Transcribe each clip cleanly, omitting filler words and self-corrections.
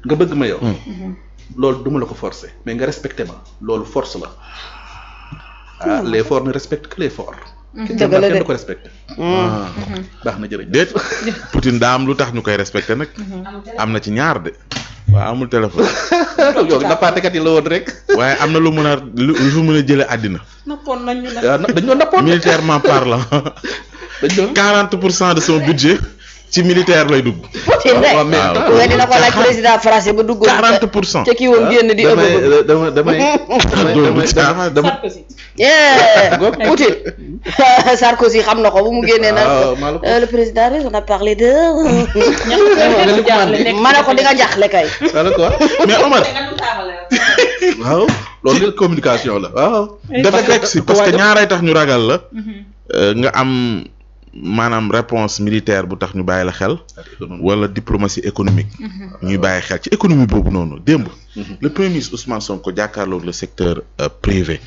nga bëgg ma yow. loolu duma la ko forcer mais nga respecté ma loolu force la. ah les forts ne respectent que les forts. dëgg la de kenn du ko respecté. baax na jërëjëf. déet Poutine daa am lu tax ñu koy respecté nag. am na ci ñaar de. waaw amul téléphone. yow nappaatekat yi la woon rek. waaye am na lu mën a lu mën a jëlee àddina. nappoon nañu nag. dañ doon nappoon. militairement parlant. dañ doon 40% de son budget ci militaire lay dugg. Poutine rek waaw dina ko laaj président français ba dugg. 40%. te kii woon génn di ëpp. damay Poutine. Sarkozy xam na ko bu mu génnee nag. le président rek on a parlé de. ma ne ko di nga jaaxle kay. mais Omar. waaw loolu communication la waaw. dafa fekk si parce que ñaaray tax ñu ragal la. nga am maanaam réponse militaire bu tax ñu bàyyi la xel. wala diplomatie économique. ñuy bàyyi xel ci économie boobu noonu démb. le premier ministre Ousmane Sonko jàkkaarloog le secteur privé.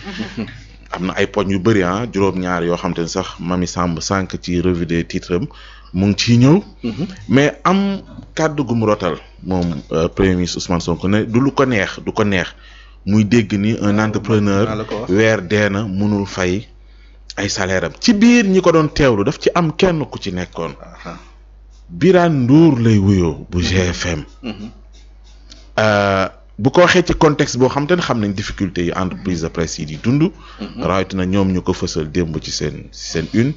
am na ay poñ yu bëri juróom-ñaar yoo xam te ne sax Mamy Samb sànq ci revue des titres am mu ngi ciy ñëw. mais am kàddu gu mu rotal moom premier ministre Ousmane Sonko ne du lu ko neex du ko neex muy dégg ni un entrepreneur weer deena mënul fay ay salaire am ci biir ñi ko doon teewlu daf ci am kenn ku ci nekkoon. Birane Ndour lay wuyoo bu GFM. bu ko waxee ci contexte boo xam te ne xam nañ difficulté yi entreprise de presse yi di dund. rawatina ñoom ñu ko fësal démb ci seen une.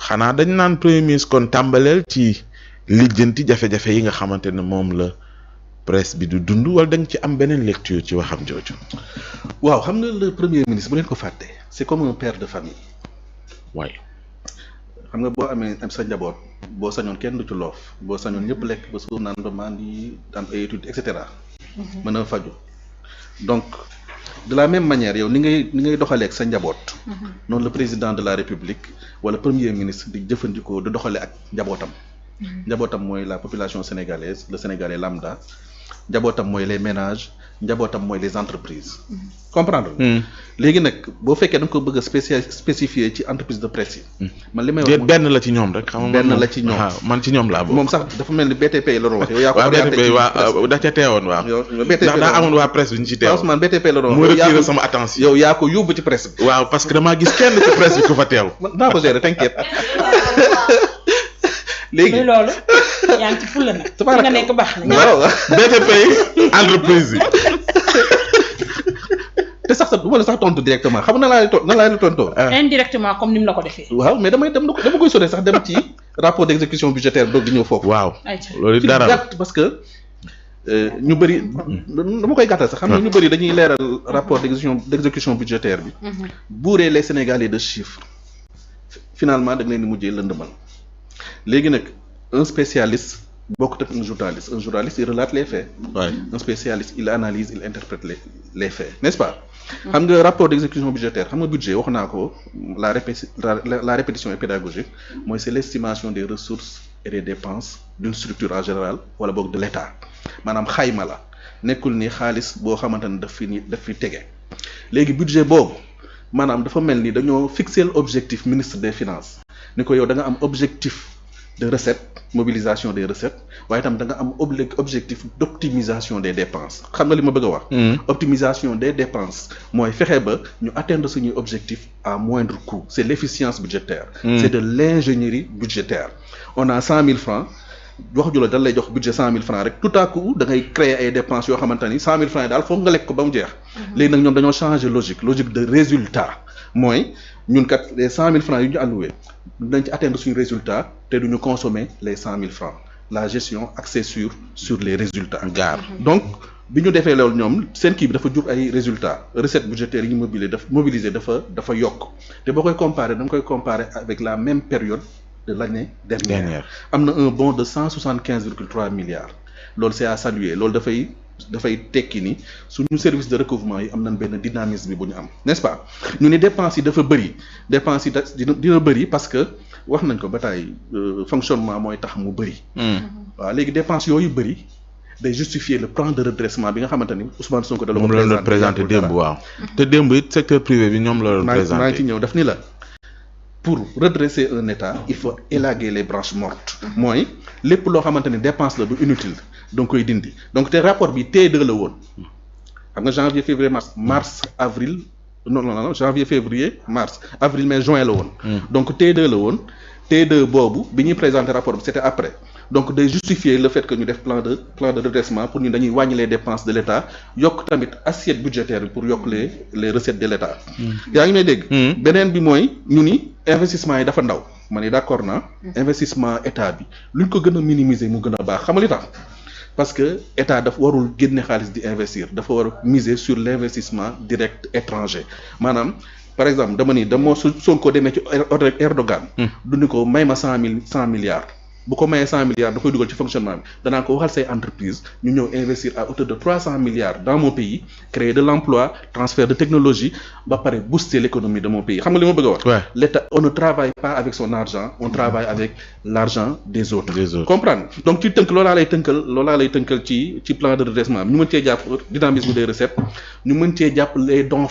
xanaa dañ naan premier ministre kon tàmbaleel ci lijjanti jafe-jafe yi nga xamante ne moom la presse bi du dund wala da nga ci am beneen lecture ci waxam jooju. waaw xam nga le premier ministre bu leen ko fàtte c'est comme un père de famille. waaye. xam nga boo amee sa njaboot boo sañoon kenn du ci loof boo sañoon ñëpp lekk ba suur naan ba mandi am ay études et cetera. mën a faju donc de la même manière yow ni ngay doxalee ak sa njaboot. noonu le président de la république wala premier ministre di jëfandikoo di doxalee ak njabootam. njabootam mooy la population sénégalaise le sénégalais lambda njabootam mooy les ménages njabootam mooy les entreprises. comprendre léegi nag boo fekkee da nga ko bëgg a spécifier ci entreprise de presse yi. man li may wax benn la ci ñoom rek. xam nga benn la ci ñoom man ci ñoom laa bokk. moom sax dafa mel ni BTP la doon wax. yow yaa ko BTP waaw da ca teewoon waaw. BTP ndax daa amoon waa presse bi ñu ci teewoon. Ousmane BTP la doon wax. mu retiré sama attention. yow yaa ko yóbbu ci presse bi. waaw parce que damaa gis kenn ci presse bi ku fa teew. naa ko gérer t'inquiète. léegi loolu yaa ngi ci fulla nag. nga nekk baax na. waaw BTP entreprise yi. te sax du ma la sax tontu directement xam na laa la tontoo. indirectement comme ni mu la ko defee. waaw mais dama koy sore sax dem ci rapport d'exécution budgétaire doog di ñëw foofu. waaw loolu dara la gàtt parce que ñu bëri dama koy gàttal sax xam nga ñu bëri dañuy leeral rapport d'exécution budgétaire bi. bourrer les Sénégalais de chiffres finalement da nga leen di mujjee lëndëmal léegi nag un spécialiste bokkut ak un journaliste il relate les faits. un spécialiste il analyse il interprète les faits n'est-ce pas. xam nga rapport d'exécution budgétaire xam nga budget wax naa ko la répétition est pédagogique mooy c'est l'estimation des ressources et des dépenses d'une structure en général wala boog de l'État maanaam xayma la nekkul ni xaalis boo xamante ne daf fi tege léegi budget boobu maanaam dafa mel ni dañoo fixer l'objectif ministre des finances ni ko yow da nga am objectif de recette mobilisation des recettes waaye itam da nga am objectif d'optimisation des dépenses xam nga li ma bëgg a wax. optimisation des dépenses mooy fexe ba ñu atteindre suñuy objectif à moindre coût c'est l'efficience budgétaire. c'est de l'ingénierie budgétaire. on a 100 000 francs wax ju la dañ lay jox budget 100 000 francs rek tout à coup da ngay créer ay dépenses yoo xamante ni 100 000 francs yi daal foog nga lekk ko ba mu jeex. léegi nag ñoom dañoo changer logique de résultat mooy ñun kat les 100 000 francs yu ñu alloué dinañ ci atteindre suñu résultat te duñu consommer les 100 000 francs la gestion axée sur les résultats. donc bi ñu defee loolu ñoom seen kii bi dafa jur ay résultats recettes budgétaires yi ñu mobiliser dafa yokk te boo koy comparer da nga koy comparer avec la même période de l'année dernière. am na un bond de 175,3 milliards loolu c'est à saluer loolu dafay tekki ni suñu service de recouvrement yi am nañ benn dynamisme bi bu ñu am n'est-ce pas ñu ni dépenses yi dafa bëri dépenses yi dina bëri parce que wax nañ ko ba tey fonctionnement mooy tax mu bëri. waaw léegi dépenses yooyu bëri day justifier le plan de redressement bi nga xamante ni Ousmane Sonko da la ko moom la doon présenté démb waaw. te démb it secteur privé bi ñoom la doon présenté maa ngi ci ñëw daf ni la pour redresser un état il faut élaguer les branches mortes mooy lépp loo xamante ni dépense la du inutile donc koy dindi donc te rapport bi T2 la woon xam nga janvier février mars avril non janvier février mars avril mai juin la woon donc T2 la woon T2 boobu bi ñuy présenter rapport bi c'était après donc day justifier le fait que ñu def plan de redressement pour ñu dañuy wàññi les dépenses de l'État yokk tamit assiette budgétaire bi pour yokk les recettes de l'État yaa ngi may dégg beneen bi mooy ñu ni investissement yi dafa ndaw ma ne d'accord naa investissement état bi luñ ko gën a minimiser mu gën a baax xam nga li tax parce que état dafa warul génne xaalis di investir dafa war a miser sur l'investissement direct étranger maanaam par exemple dama Sonko demee ci Erdogan du ni ko may ma 100 milliards bu ko mayee 100 milliards da koy dugal ci fonctionnement bi danaa ko waxal say entreprise ñu ñëw investir à hauteur de 300 milliards dans mon pays créer de l'emploi transfert de technologie ba pare booster l'économie de mon pays xam nga li ma bëgg a wax l'État on ne travaille pas avec son argent on travaille avec l'argent des autres comprendre donc ci tënk loolaa lay tënkal ci plan de redressement bi ñu mën cee jàpp dynamisme des recettes ñu mën cee jàpp les dons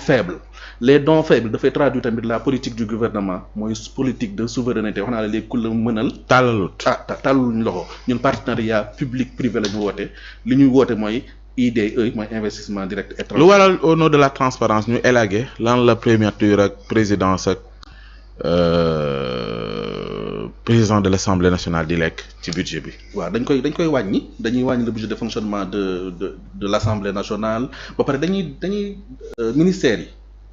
faibles dafay traduire tamit la politique du gouvernement mooy politique de souveraineté wax naa la léegi ku la mënal tàllaluñ loxo ñun partenariat public privé la ñu woote li ñuy woote mooy IDE mooy investissement direct étranger. lu waral au nom de la transparence ñu élagué lan la primature ak présidence ak président de l'Assemblée nationale di lekk ci budget bi. waaw dañ koy wàññi dañuy wàññi le budget de fonctionnement de l'Assemblée nationale ba pare dañuy ministères yi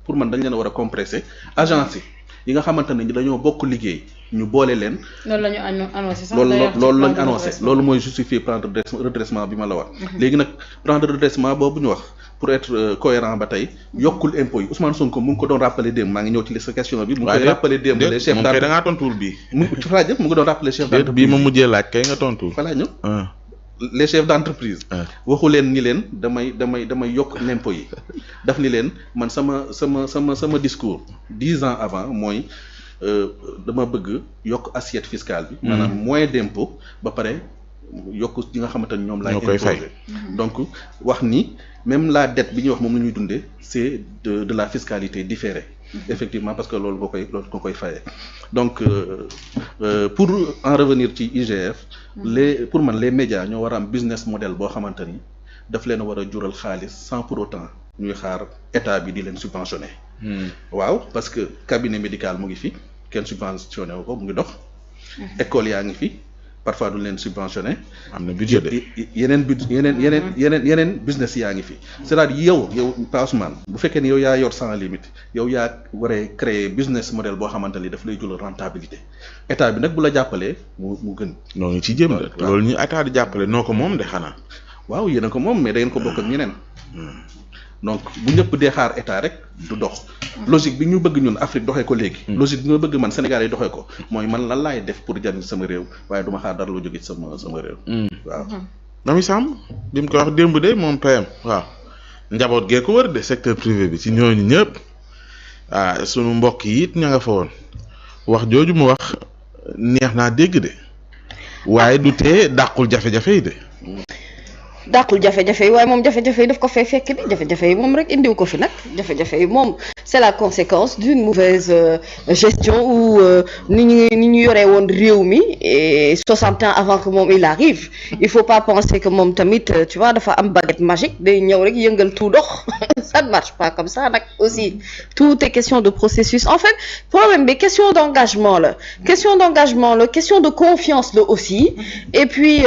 pour man dañ leen a war a compresser agence yi nga xamante ne dañoo bokk liggéey ñu boole leen. loolu la ñu annoncé sax loolu la ñu annoncé loolu mooy justifier plan de redressement bi ma la wax. léegi nag plan de redressement boobu ñu wax pour être cohérent ba tey yokkul impôt yi Ousmane Sonko mu ngi ko doon rappeler démb maa ngi ñëw ci sa question bi. mu ngi koy rappeler démb les chefs d'entreprise da ngaa tontuwul bii. mu ngi doon rappeler chef d'entreprise bii ma mujjee laaj kay nga tontu. fa laa ñëw. les chefs d'entreprise waxu leen ni leen damay yokk l'impôt yi daf ni leen man sama discours 10 ans avant mooy dama bëgg yokk assiette fiscale bi maanaam moins d'impôt ba pare yokk ñi nga xamante ne ñoom laay imposer donc wax ni même la dette bi ñuy wax moom la ñuy dundee c'est de la fiscalité différée effectivement parce que loolu nga koy fayee donc pour en revenir ci IGF pour man les médias ñoo war a am business model boo xamante ni daf leen a war a jural xaalis sans pour autant ñuy xaar état bi di leen subventionner waaw parce que cabinet médical mu ngi fi kenn subventionné wu ko mu ngi dox école yaa ngi fi parfois du leen subventionné am na budget de yeneen business yaa ngi fi c'est-à-dire yow Pa Ousmane bu fekkee ne yow yaa yor sans limite yow yaa waree créer business model boo xamante ni daf lay jural rentabilité état bi nag bu la jàppalee mu gën. noo ngi ci jëm de loolu ñu état di jàppale noo ko moom de xanaa. waaw yéen a ko moom mais da ngeen ko bokk ak ñeneen. donc bu ñëpp dee xaar état rek du dox logique bi ñu bëgg ñun Afrique doxee ko léegi logique bi ma bëgg man Sénégal yi doxee ko mooy man lan laay def pour jariñ sama réew waaye duma xaar dara lu jóge sama réew waaw Mamy Samb bi mu ko wax démb de moom PM waaw njaboot gee ko wër de secteur privé bi ci ñooñu ñëpp sunu mbokk yi it ña nga fa woon wax jooju mu wax neex naa dégg de waaye du tee dàqul jafe-jafe yi de dàqul jafe-jafe yi waaye moom jafe-jafe yi daf ko fay fekk ni jafe-jafe yi moom rek indiw ko fi nag jafe-jafe yi moom c'est la conséquence d'une mauvaise gestion ou ni ñu yoree woon réew mi 60 ans avant que moom il arrive il faut pas penser que moom tamit tu vois dafa am baguette magique day ñëw rek yëngal tout dox ça ne marche pas comme ça nag aussi tout est question de processus en fait problème bi question d'engagement la question de confiance la aussi et puis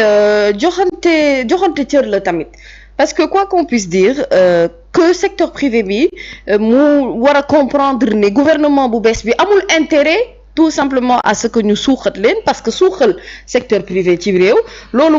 joxante cër la tamit parce que quoi qu'on puisse dire que secteur privé bi mu war a comprendre ne gouvernement bu bees bi amul intérêt tout simplement à ce que ñu suuxat leen parce que suuxal secteur privé ci réew loolu